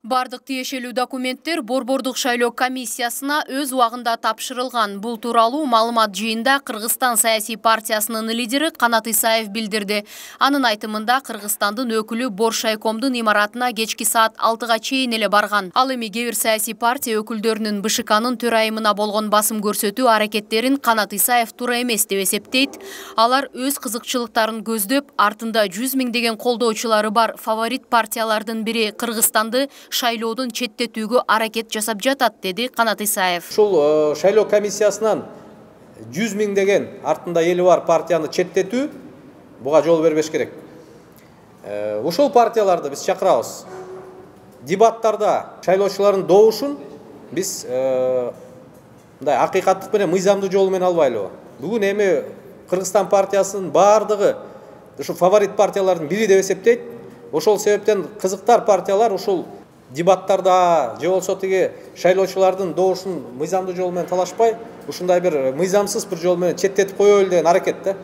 Бардык тиешелүү документтер Борбордук шайлоо комиссиясына өз убагында тапшырылган. Бул тууралуу маалымат жыйында Кыргызстан саясий партиясынын лидери Канат Исаев билдирди. Анын айтымында Кыргызстандын өкүлү Боршайкомдун имаратына кечки саат 6-га чейин эле барган. Ал эми кээ бир саясий партия өкүлдөрүнүн БШКнын төрайымына болгон басым көрсөтүү аракеттерин Канат Исаев туура эмес деп эсептейт. Алар өз кызыкчылыктарын көздөп, артында 100 миңдеген колдоочулары бар фаворит партиялардын бири Кыргызстанды шайлоодон четтетүүгө аракет жасап жатат, деди Канат Исаев. Ушул шайлоо комиссиясынан 100 миңдеген артында эли бар партияны четтетүү буга жол бербеш керек. Ушул партияларды биз чакырабыз. Дебаттарда шайлоочулардын добушун биз мындай акыйкаттык менен мыйзамдуу жол менен албайлыбы. Бүгүн эми Кыргызстан партиясынын баардыгы ушу фаворит партиялардын бири деп эсептейт. Ошол себептен кызыктар партиялар ушул дебаттарда же болсо тиги шайлоочулардын добушун мыйзамдуу жол менен талашпай, ушундай бир мыйзамсыз бир жол менен четтетип коелу деген аракет да.